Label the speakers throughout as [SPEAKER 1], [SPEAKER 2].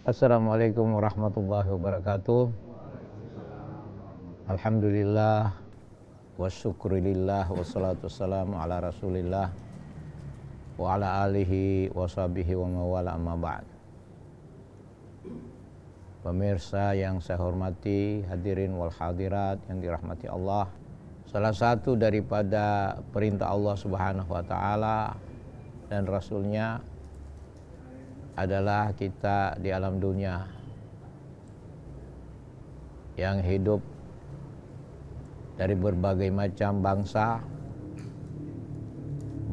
[SPEAKER 1] Assalamualaikum warahmatullahi wabarakatuh. Alhamdulillah wasyukurillah wassalatu wassalamu ala rasulillah wa ala alihi wa sahbihi wa mawala amma ba'd. Pemirsa yang saya hormati, hadirin wal hadirat yang dirahmati Allah, salah satu daripada perintah Allah subhanahu wa ta'ala dan Rasulnya adalah kita di alam dunia yang hidup dari berbagai macam bangsa,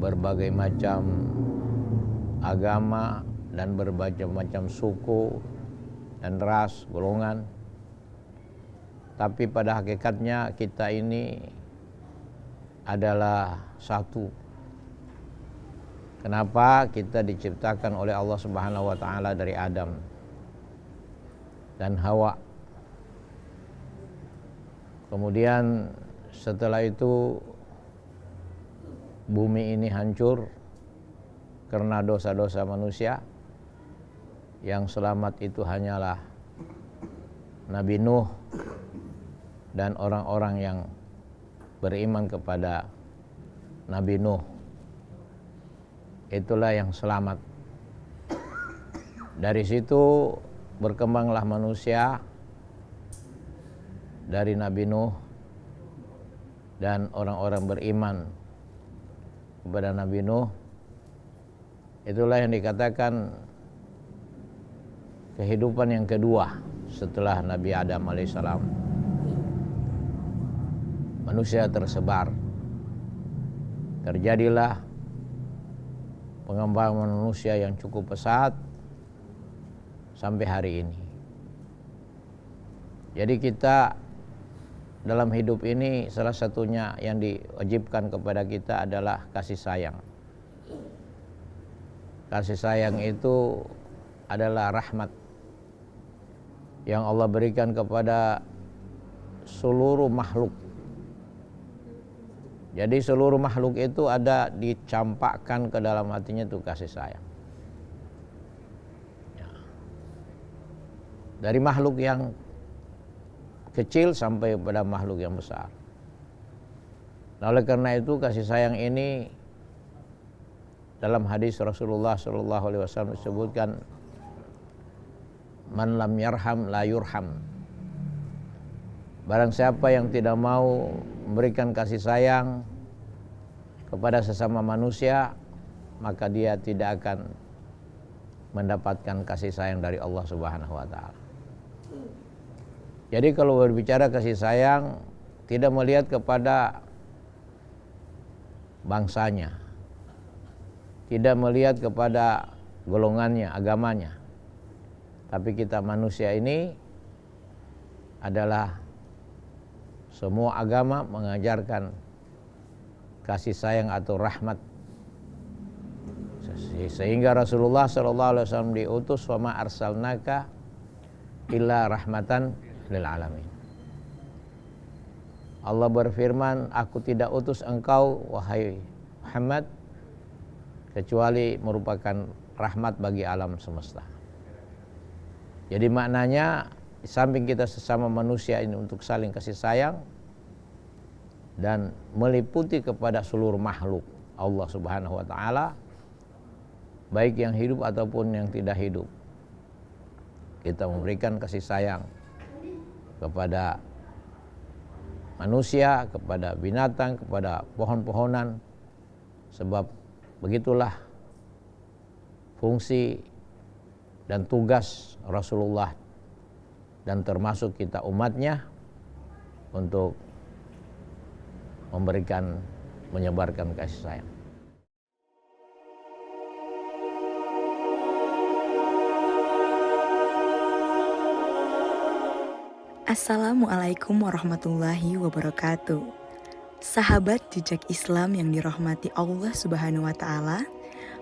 [SPEAKER 1] berbagai macam agama, dan berbagai macam suku dan ras, golongan. Tapi pada hakikatnya kita ini adalah satu. Kenapa? Kita diciptakan oleh Allah Subhanahu wa taala dari Adam dan Hawa. Kemudian setelah itu bumi ini hancur karena dosa-dosa manusia. Yang selamat itu hanyalah Nabi Nuh dan orang-orang yang beriman kepada Nabi Nuh. Itulah yang selamat. Dari situ berkembanglah manusia dari Nabi Nuh dan orang-orang beriman kepada Nabi Nuh. Itulah yang dikatakan kehidupan yang kedua setelah Nabi Adam alaihissalam. Manusia tersebar. Terjadilah pengembangan manusia yang cukup pesat sampai hari ini. Jadi kita dalam hidup ini salah satunya yang diwajibkan kepada kita adalah kasih sayang. Kasih sayang itu adalah rahmat yang Allah berikan kepada seluruh makhluk. Jadi seluruh makhluk itu ada dicampakkan ke dalam hatinya itu kasih sayang. Ya. Dari makhluk yang kecil sampai pada makhluk yang besar. Nah, oleh karena itu kasih sayang ini dalam hadis Rasulullah SAW disebutkan, man lam yarham la yurham. Barang siapa yang tidak mau memberikan kasih sayang kepada sesama manusia, maka dia tidak akan mendapatkan kasih sayang dari Allah Subhanahu wa taala. Jadi kalau berbicara kasih sayang, tidak melihat kepada bangsanya, tidak melihat kepada golongannya, agamanya. Tapi kita manusia ini adalah semua agama mengajarkan kasih sayang atau rahmat. Sehingga Rasulullah SAW diutus, wa ma arsalnaka illa rahmatan lil alamin. Allah berfirman, aku tidak utus engkau wahai Muhammad kecuali merupakan rahmat bagi alam semesta. Jadi maknanya di samping kita sesama manusia ini untuk saling kasih sayang dan meliputi kepada seluruh makhluk Allah Subhanahu wa taala, baik yang hidup ataupun yang tidak hidup. Kita memberikan kasih sayang kepada manusia, kepada binatang, kepada pohon-pohonan, sebab begitulah fungsi dan tugas Rasulullah dan termasuk kita umatnya untuk memberikan, menyebarkan kasih sayang.
[SPEAKER 2] Assalamualaikum warahmatullahi wabarakatuh. Sahabat jejak Islam yang dirahmati Allah Subhanahu wa taala,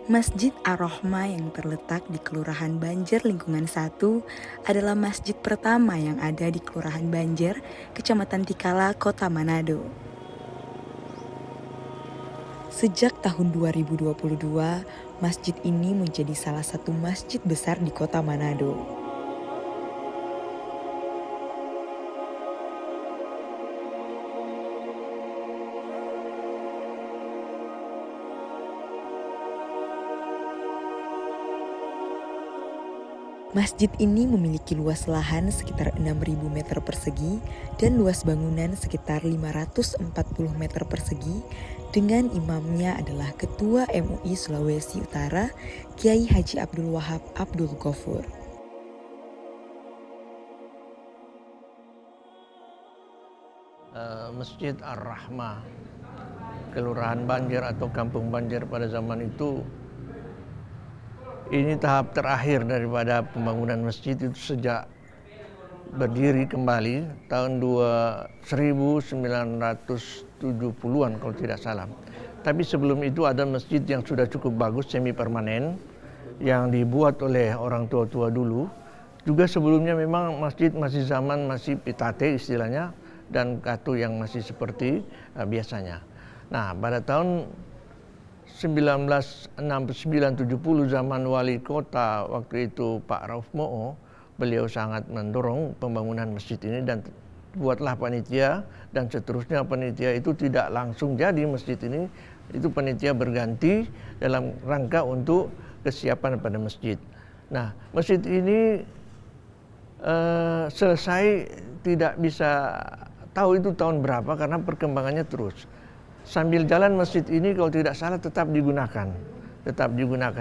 [SPEAKER 2] Masjid Ar-Rahmah yang terletak di Kelurahan Banjar Lingkungan 1 adalah masjid pertama yang ada di Kelurahan Banjar, Kecamatan Tikala, Kota Manado. Sejak tahun 2022, masjid ini menjadi salah satu masjid besar di Kota Manado. Masjid ini memiliki luas lahan sekitar 6.000 meter persegi dan luas bangunan sekitar 540 meter persegi, dengan imamnya adalah Ketua MUI Sulawesi Utara, Kiai Haji Abdul Wahab Abdul Ghafur.
[SPEAKER 3] Masjid Ar-Rahmah, Kelurahan Banjir atau Kampung Banjir pada zaman itu, ini tahap terakhir daripada pembangunan masjid itu sejak berdiri kembali tahun 1970-an kalau tidak salah. Tapi sebelum itu ada masjid yang sudah cukup bagus, semi permanen, yang dibuat oleh orang tua-tua dulu. Juga sebelumnya memang masjid masih zaman masih pitate istilahnya, dan katu yang masih seperti biasanya. Nah, pada tahun 1969-70 zaman wali kota waktu itu Pak Rauf Mo'o, beliau sangat mendorong pembangunan masjid ini dan buatlah panitia, dan seterusnya panitia itu tidak langsung jadi masjid ini, itu panitia berganti dalam rangka untuk kesiapan pada masjid. Nah, masjid ini selesai tidak bisa tahu itu tahun berapa karena perkembangannya terus. Sambil jalan masjid ini kalau tidak salah tetap digunakan.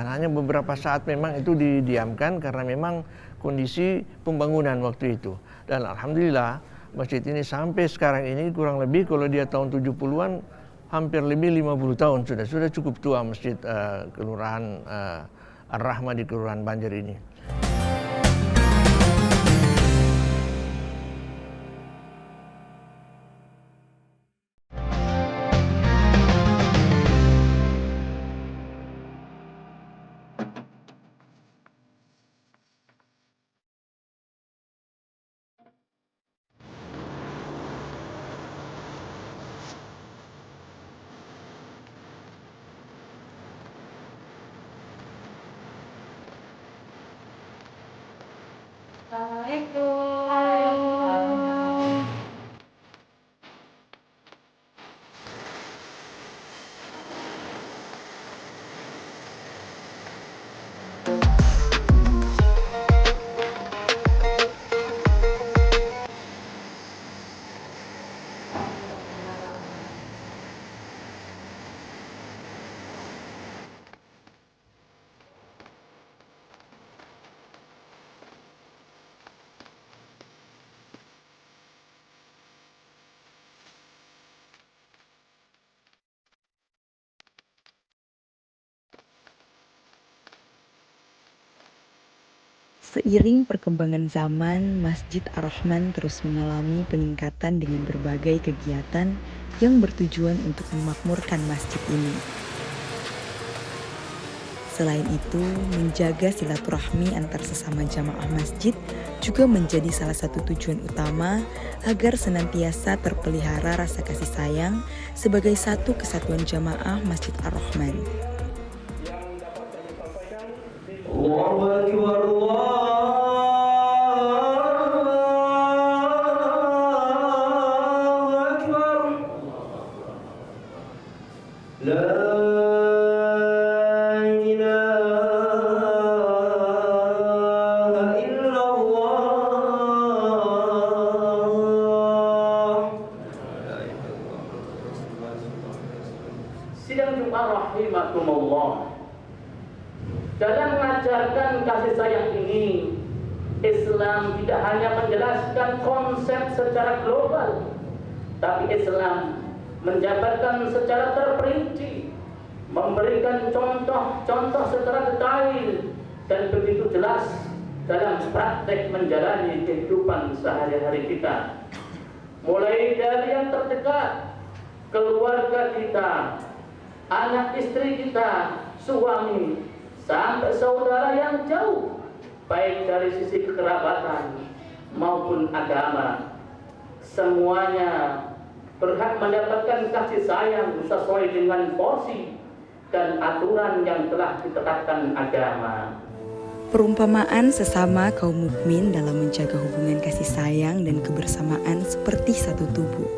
[SPEAKER 3] Hanya beberapa saat memang itu didiamkan karena memang kondisi pembangunan waktu itu. Dan alhamdulillah masjid ini sampai sekarang ini kurang lebih kalau dia tahun 70-an hampir lebih 50 tahun sudah cukup tua masjid Kelurahan Ar-Rahmah di Kelurahan Banjir ini.
[SPEAKER 2] Seiring perkembangan zaman, Masjid Ar-Rahman terus mengalami peningkatan dengan berbagai kegiatan yang bertujuan untuk memakmurkan masjid ini. Selain itu, menjaga silaturahmi antar sesama jamaah masjid juga menjadi salah satu tujuan utama agar senantiasa terpelihara rasa kasih sayang sebagai satu kesatuan jamaah Masjid Ar-Rahman.
[SPEAKER 4] Allahu Akbar, Allahu Akbar. La ilaha illallah.
[SPEAKER 5] Sidang Jumat rahimakumullah. Dalam mengajarkan kasih sayang ini, Islam tidak hanya menjelaskan konsep secara global, tapi Islam menjabarkan secara terperinci, memberikan contoh-contoh secara detail dan begitu jelas dalam praktek menjalani kehidupan sehari-hari kita. Mulai dari yang terdekat, keluarga kita, anak istri kita, suami, sampai saudara yang jauh, baik dari sisi kekerabatan maupun agama, semuanya berhak mendapatkan kasih sayang sesuai dengan porsi dan aturan yang telah ditetapkan agama.
[SPEAKER 2] Perumpamaan sesama kaum mukmin dalam menjaga hubungan kasih sayang dan kebersamaan seperti satu tubuh.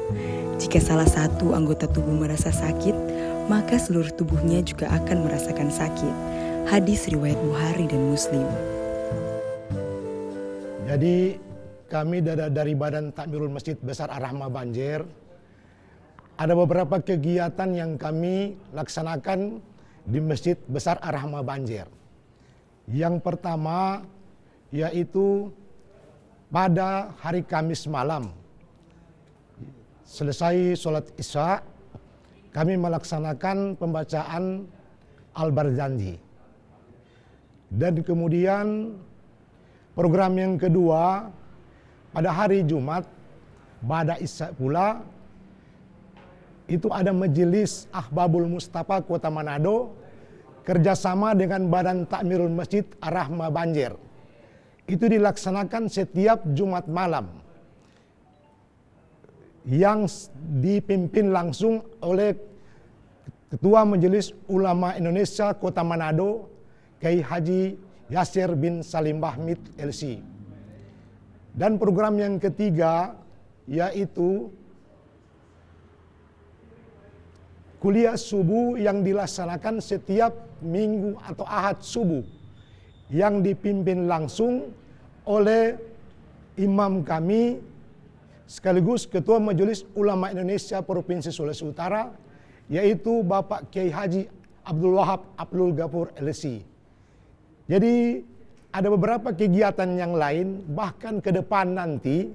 [SPEAKER 2] Jika salah satu anggota tubuh merasa sakit, maka seluruh tubuhnya juga akan merasakan sakit. Hadis riwayat Bukhari dan Muslim.
[SPEAKER 6] Jadi kami dari Badan Takmirul Masjid Besar Ar-Rahmah Banjar ada beberapa kegiatan yang kami laksanakan di Masjid Besar Ar-Rahmah Banjar. Yang pertama yaitu pada hari Kamis malam selesai sholat Isya kami melaksanakan pembacaan Al-Barzanji. Dan kemudian program yang kedua pada hari Jumat Ba'da Isya pula itu ada Majelis Ahbabul Mustafa Kota Manado kerjasama dengan Badan Takmirul Masjid Ar-Rahmah Banjar. Itu dilaksanakan setiap Jumat malam yang dipimpin langsung oleh Ketua Majelis Ulama Indonesia Kota Manado, Kiai Haji Yasir bin Salim Bahmid LC. Dan program yang ketiga yaitu kuliah subuh yang dilaksanakan setiap minggu atau ahad subuh yang dipimpin langsung oleh imam kami sekaligus Ketua Majelis Ulama Indonesia Provinsi Sulawesi Utara yaitu Bapak Kiai Haji Abdul Wahab Abdul Ghafur LC. Jadi ada beberapa kegiatan yang lain, bahkan ke depan nanti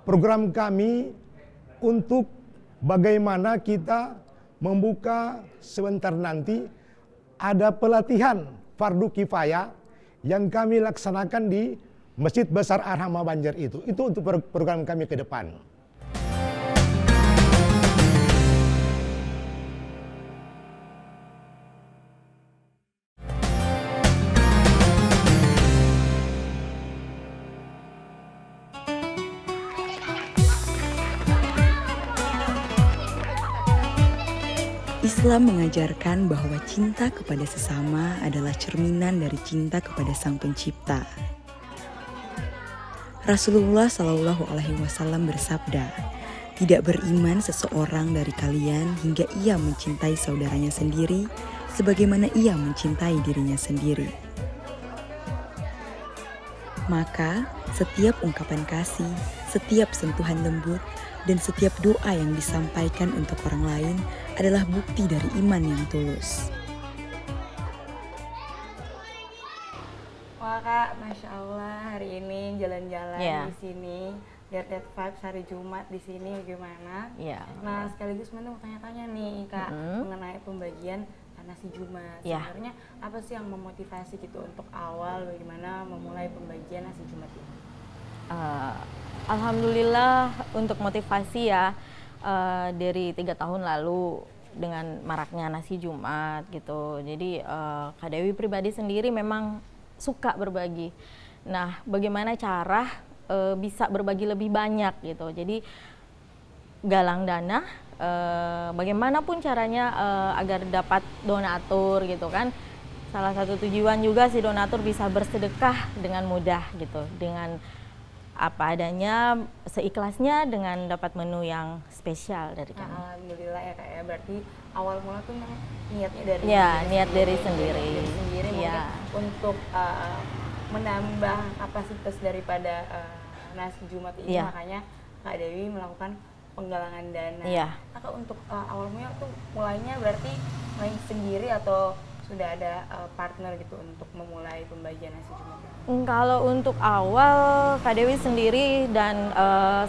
[SPEAKER 6] program kami untuk bagaimana kita membuka sebentar nanti ada pelatihan fardu kifayah yang kami laksanakan di Masjid Besar Ar-Rahmah Banjar itu. Itu untuk program kami ke depan.
[SPEAKER 2] Islam mengajarkan bahwa cinta kepada sesama adalah cerminan dari cinta kepada Sang Pencipta. Rasulullah Shallallahu Alaihi Wasallam bersabda, tidak beriman seseorang dari kalian hingga ia mencintai saudaranya sendiri, sebagaimana ia mencintai dirinya sendiri. Maka setiap ungkapan kasih, setiap sentuhan lembut, dan setiap doa yang disampaikan untuk orang lain adalah bukti dari iman yang tulus.
[SPEAKER 7] Wah Kak, Masya Allah hari ini jalan-jalan di sini, lihat-lihat vibes hari Jumat di sini gimana? Nah sekaligus mau tanya-tanya nih Kak mengenai pembagian nasi Jumat. Sebenarnya apa sih yang memotivasi gitu untuk awal bagaimana memulai pembagian nasi Jumat ini?
[SPEAKER 8] Alhamdulillah untuk motivasi ya dari 3 tahun lalu dengan maraknya nasi Jumat gitu. Jadi Kak Dewi pribadi sendiri memang suka berbagi. Nah, bagaimana cara bisa berbagi lebih banyak gitu. Jadi galang dana, bagaimanapun caranya agar dapat donatur gitu kan. Salah satu tujuan juga si donatur bisa bersedekah dengan mudah gitu, dengan apa adanya, seikhlasnya, dengan dapat menu yang spesial dari kami.
[SPEAKER 7] Alhamdulillah ya Kak ya, berarti awal mula tuh niatnya dari
[SPEAKER 8] niat dari sendiri
[SPEAKER 7] mungkin untuk menambah kapasitas daripada nasi Jumat ini, makanya Kak Dewi melakukan penggalangan dana. Kakak untuk awal mula tuh mulainya berarti main sendiri atau sudah ada partner gitu untuk memulai pembagian nasi Jumat?
[SPEAKER 8] Kalau untuk awal Kak Dewi sendiri dan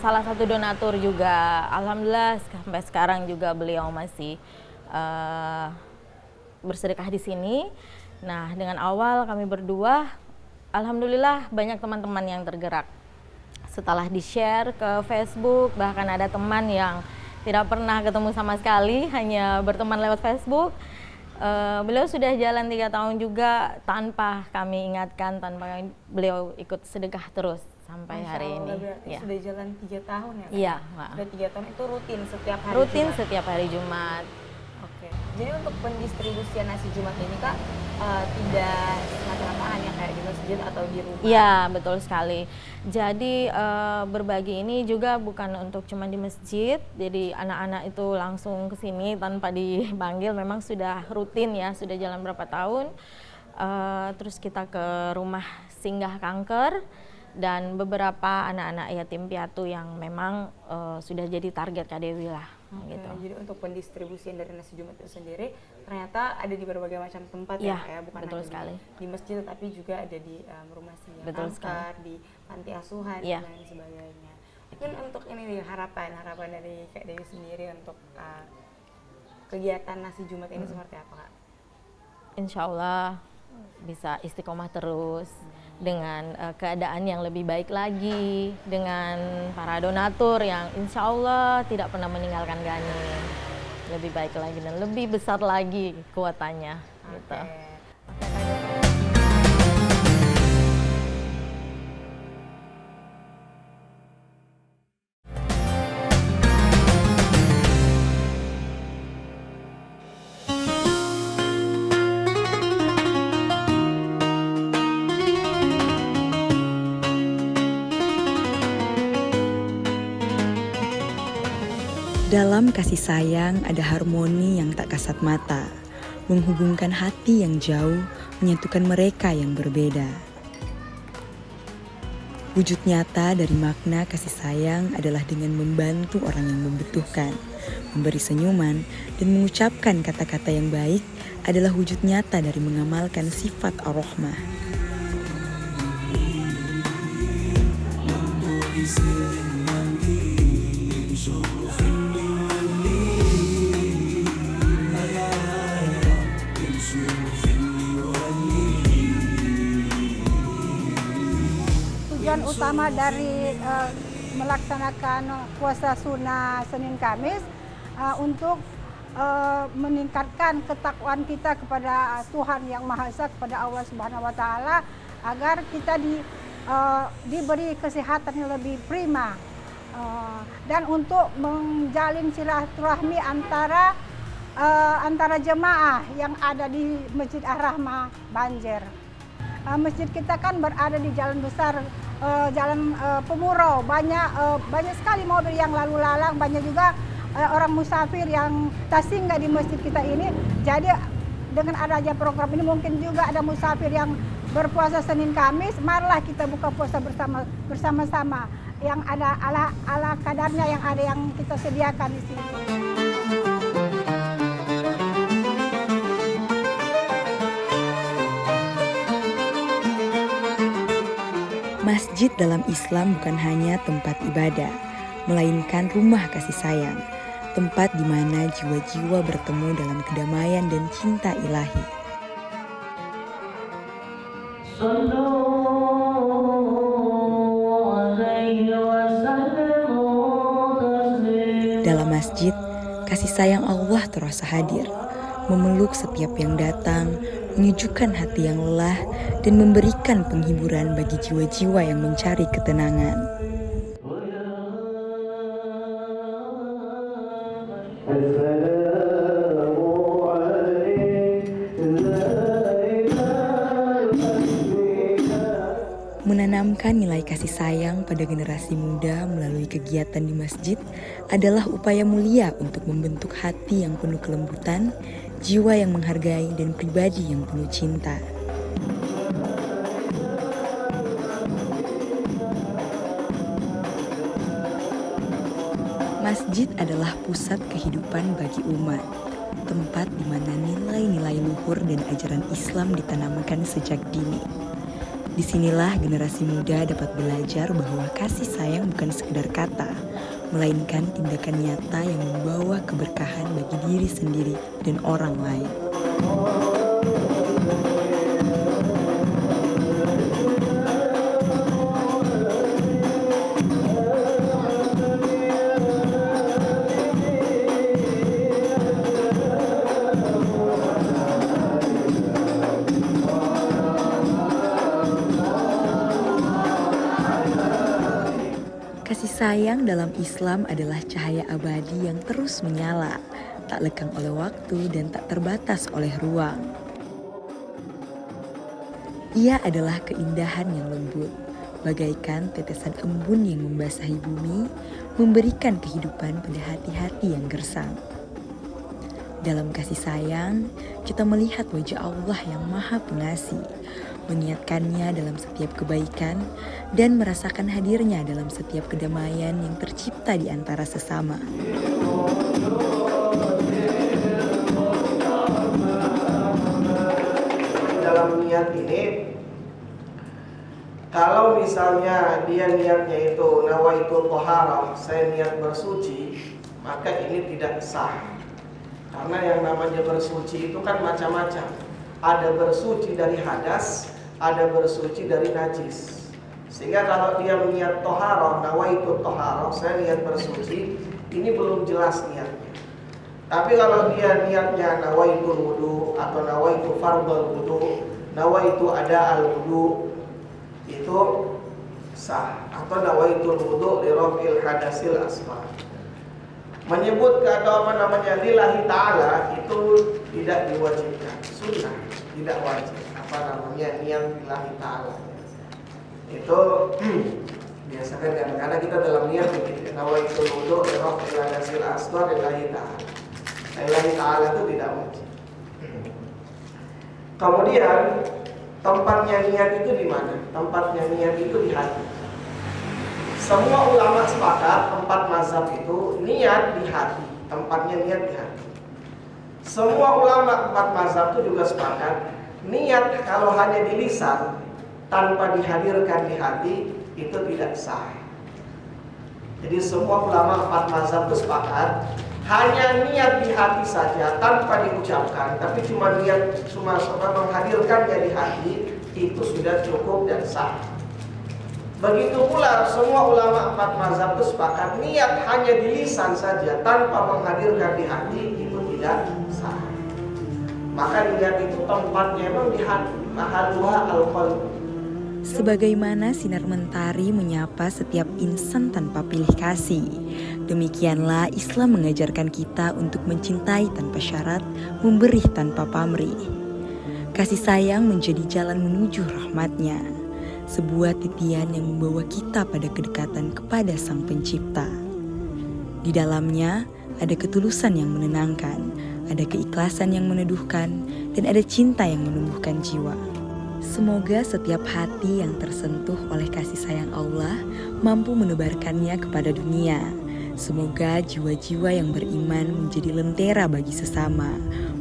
[SPEAKER 8] salah satu donatur juga, alhamdulillah sampai sekarang juga beliau masih bersedekah di sini. Nah, dengan awal kami berdua, alhamdulillah banyak teman-teman yang tergerak. Setelah di-share ke Facebook, bahkan ada teman yang tidak pernah ketemu sama sekali, hanya berteman lewat Facebook. Beliau sudah jalan 3 tahun juga tanpa kami ingatkan, tanpa beliau ikut sedekah terus sampai hari ini.
[SPEAKER 7] Berarti sudah jalan 3 tahun ya?
[SPEAKER 8] Iya,
[SPEAKER 7] sudah 3 tahun itu rutin setiap hari
[SPEAKER 8] rutin
[SPEAKER 7] Jumat?
[SPEAKER 8] Setiap hari Jumat.
[SPEAKER 7] Oke. Jadi untuk pendistribusian nasi Jumat ini Kak tidak semata-mata hanya kayak di masjid atau di rumah?
[SPEAKER 8] Iya, betul sekali. Jadi berbagi ini juga bukan untuk cuma di masjid, jadi anak-anak itu langsung ke sini tanpa dipanggil, memang sudah rutin ya, sudah jalan berapa tahun. Terus kita ke rumah singgah kanker, dan beberapa anak-anak yatim piatu yang memang sudah jadi target Kak Dewi lah. Gitu.
[SPEAKER 7] Jadi untuk pendistribusian dari nasi Jumat itu sendiri ternyata ada di berbagai macam tempat ya, bukan
[SPEAKER 8] betul
[SPEAKER 7] hanya
[SPEAKER 8] sekali.
[SPEAKER 7] Di masjid tapi juga ada di rumah singgah angkar, di panti asuhan dan lain sebagainya. Mungkin untuk ini nih harapan dari Kak Dewi sendiri untuk kegiatan nasi Jumat ini seperti apa, Kak?
[SPEAKER 8] Insya Allah bisa istiqomah terus dengan keadaan yang lebih baik lagi, dengan para donatur yang insya Allah tidak pernah meninggalkan Gani, lebih baik lagi dan lebih besar lagi kekuatannya. Gitu.
[SPEAKER 2] Dalam kasih sayang ada harmoni yang tak kasat mata, menghubungkan hati yang jauh, menyatukan mereka yang berbeda. Wujud nyata dari makna kasih sayang adalah dengan membantu orang yang membutuhkan, memberi senyuman, dan mengucapkan kata-kata yang baik adalah wujud nyata dari mengamalkan sifat ar-Rahmah.
[SPEAKER 9] Tujuan utama dari melaksanakan puasa sunnah Senin Kamis untuk meningkatkan ketakwaan kita kepada Tuhan Yang Maha Esa, kepada Allah Subhanahu wa Ta'ala, agar kita diberi kesehatan yang lebih prima, dan untuk menjalin silaturahmi antara jemaah yang ada di Masjid Ar-Rahmah Banjar. Masjid kita kan berada di jalan besar, jalan Pemuro, banyak sekali mobil yang lalu lalang, banyak juga orang musafir yang tak singgah di masjid kita ini. Jadi dengan adanya program ini mungkin juga ada musafir yang berpuasa Senin Kamis, marilah kita buka puasa bersama-sama yang ada ala kadarnya yang ada yang kita sediakan di sini.
[SPEAKER 2] Masjid dalam Islam bukan hanya tempat ibadah, melainkan rumah kasih sayang, tempat di mana jiwa-jiwa bertemu dalam kedamaian dan cinta ilahi. Dalam masjid, kasih sayang Allah terasa hadir, memeluk setiap yang datang, menyejukkan hati yang lelah, dan memberikan penghiburan bagi jiwa-jiwa yang mencari ketenangan. Menanamkan nilai kasih sayang pada generasi muda melalui kegiatan di masjid adalah upaya mulia untuk membentuk hati yang penuh kelembutan, jiwa yang menghargai, dan pribadi yang penuh cinta. Masjid adalah pusat kehidupan bagi umat, tempat di mana nilai-nilai luhur dan ajaran Islam ditanamkan sejak dini. Disinilah generasi muda dapat belajar bahwa kasih sayang bukan sekedar kata, melainkan tindakan nyata yang membawa keberkahan bagi diri sendiri dan orang lain. Kasih sayang dalam Islam adalah cahaya abadi yang terus menyala, tak lekang oleh waktu dan tak terbatas oleh ruang. Ia adalah keindahan yang lembut, bagaikan tetesan embun yang membasahi bumi, memberikan kehidupan pada hati-hati yang gersang. Dalam kasih sayang, kita melihat wajah Allah yang Maha Pengasih, mengingatkannya dalam setiap kebaikan, dan merasakan hadirnya dalam setiap kedamaian yang tercipta di antara sesama.
[SPEAKER 10] Dalam niat ini, kalau misalnya dia niatnya itu nawaitul thaharah, saya niat bersuci, maka ini tidak sah. Karena yang namanya bersuci itu kan macam-macam. Ada bersuci dari hadas, ada bersuci dari najis. Sehingga kalau dia niat thaharah, nawaitul thaharah, saya niat bersuci, ini belum jelas niatnya. Tapi kalau dia niatnya nawaitul wudu atau nawaitu fardhul wudu, nawaitu ada al wudu, itu sah. Atau nawaitul wudu li raf'il hadasil asghar. Menyebut atau lillahi ta'ala itu tidak diwajibkan, sunnah, tidak wajib. Niat lillahi ta'ala itu biasakan kadang-kadang kita dalam niat begitu, nawaitul wudu li raf'il hadasil asghar lillahi ta'ala. Lillahi ta'ala itu tidak wajib. Kemudian tempatnya niat itu di mana? Tempatnya niat itu di hati. Semua ulama sepakat tempat mazhab itu niat di hati, tempatnya niat di hati. Semua ulama empat mazhab itu juga sepakat niat kalau hanya di lisan tanpa dihadirkan di hati itu tidak sah. Jadi semua ulama empat mazhab itu sepakat hanya niat di hati saja tanpa diucapkan, tapi cuma niat cuma menghadirkannya di hati itu sudah cukup dan sah. Begitu pula semua ulama empat mazhab itu sepakat niat hanya di lisan saja tanpa menghadirkan di hati itu tidak sah. Maka niat itu tempatnya memang di hati, mahalluha al-qalb.
[SPEAKER 2] Sebagaimana sinar mentari menyapa setiap insan tanpa pilih kasih, demikianlah Islam mengajarkan kita untuk mencintai tanpa syarat, memberi tanpa pamrih. Kasih sayang menjadi jalan menuju rahmat-Nya, sebuah titian yang membawa kita pada kedekatan kepada Sang Pencipta. Di dalamnya ada ketulusan yang menenangkan, ada keikhlasan yang meneduhkan, dan ada cinta yang menumbuhkan jiwa. Semoga setiap hati yang tersentuh oleh kasih sayang Allah mampu menebarkannya kepada dunia. Semoga jiwa-jiwa yang beriman menjadi lentera bagi sesama,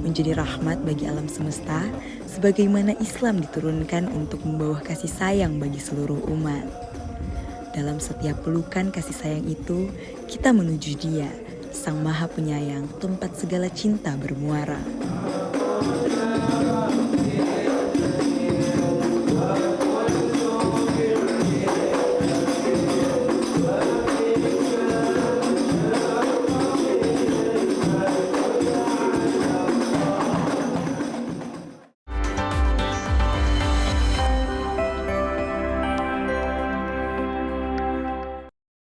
[SPEAKER 2] menjadi rahmat bagi alam semesta, sebagaimana Islam diturunkan untuk membawa kasih sayang bagi seluruh umat. Dalam setiap pelukan kasih sayang itu, kita menuju Dia, Sang Maha Penyayang, tempat segala cinta bermuara.